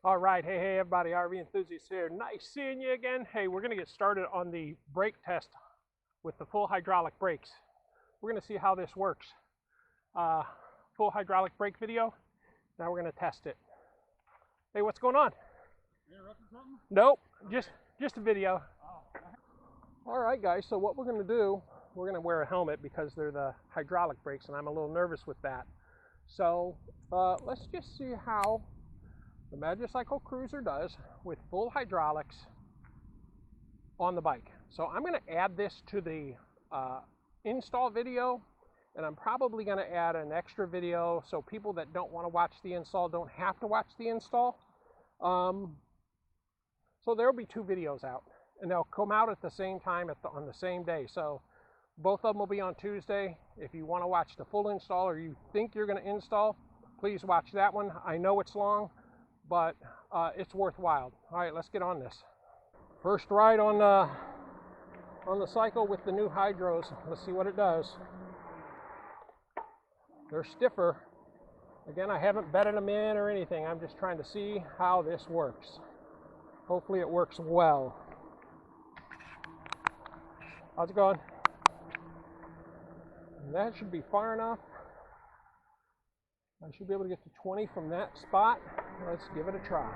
All right, hey everybody, RV Enthusiast here. Nice seeing you again. Hey, we're gonna get started on the brake test with the full hydraulic brakes. We're gonna see how this works. Full hydraulic brake video. Now we're gonna test it. Hey, what's going on? Interrupting something? Nope, just a video. All right, guys. So what we're gonna do, we're gonna wear a helmet because they're the hydraulic brakes, and I'm a little nervous with that. So let's just see how the Magicycle Cruiser does with full hydraulics on the bike. So I'm going to add this to the install video, and I'm probably going to add an extra video so people that don't want to watch the install don't have to watch the install. So there will be two videos out, and they'll come out at the same time on the same day. So both of them will be on Tuesday. If you want to watch the full install or you think you're going to install, please watch that one. I know it's long, but it's worthwhile. All right, let's get on this. First ride on the cycle with the new hydros. Let's see what it does. They're stiffer. Again, I haven't bedded them in or anything. I'm just trying to see how this works. Hopefully it works well. How's it going? That should be far enough. I should be able to get to 20 from that spot. Let's give it a try.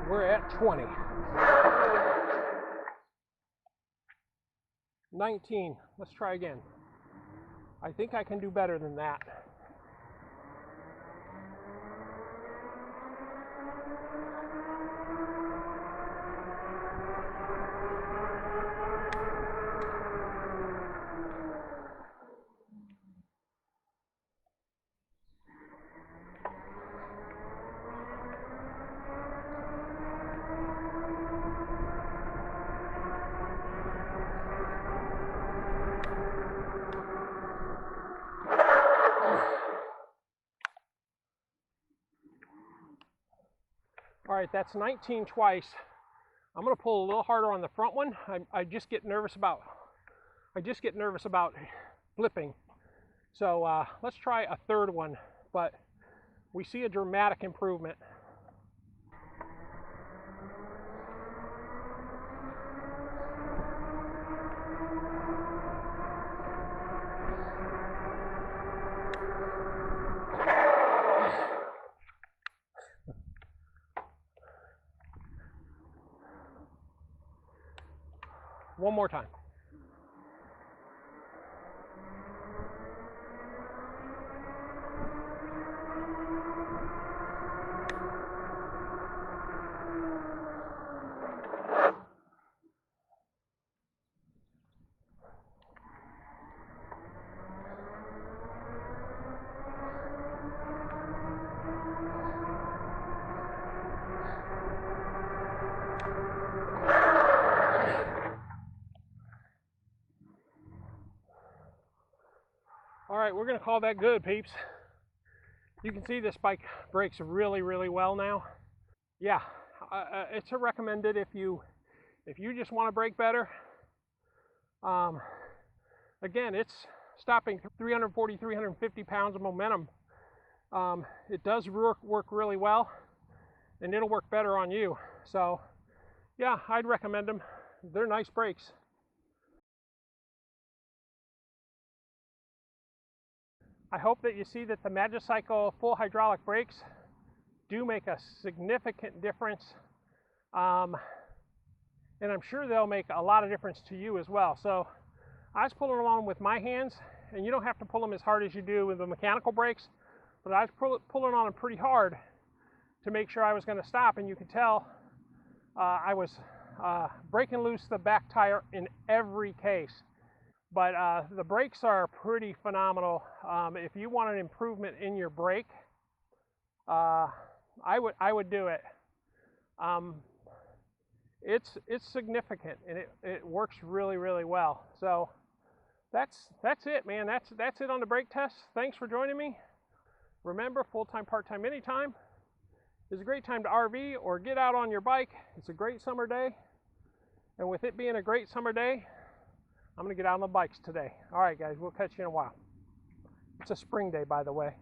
And we're at 20. 19. Let's try again. I think I can do better than that. All right, that's 19 twice. I'm going to pull a little harder on the front one. I just get nervous about flipping. So let's try a third one, but we see a dramatic improvement. One more time. All right, we're going to call that good, peeps. You can see this bike brakes really, really well now. Yeah, it's a recommended if you just want to brake better. Again, it's stopping 340, 350 pounds of momentum. It does work really well, and it'll work better on you. So, yeah, I'd recommend them. They're nice brakes. I hope that you see that the Magicycle full hydraulic brakes do make a significant difference. And I'm sure they'll make a lot of difference to you as well. So I was pulling along with my hands, and you don't have to pull them as hard as you do with the mechanical brakes, but I was pulling on them pretty hard to make sure I was going to stop, and you could tell I was breaking loose the back tire in every case. But the brakes are pretty phenomenal. If you want an improvement in your brake, I would do it. It's significant, and it works really, really well. So that's it, man. That's it on the brake test. Thanks for joining me. Remember, full-time, part-time, anytime is a great time to RV or get out on your bike. It's a great summer day, and with it being a great summer day, I'm going to get out on the bikes today. All right, guys, we'll catch you in a while. It's a spring day, by the way.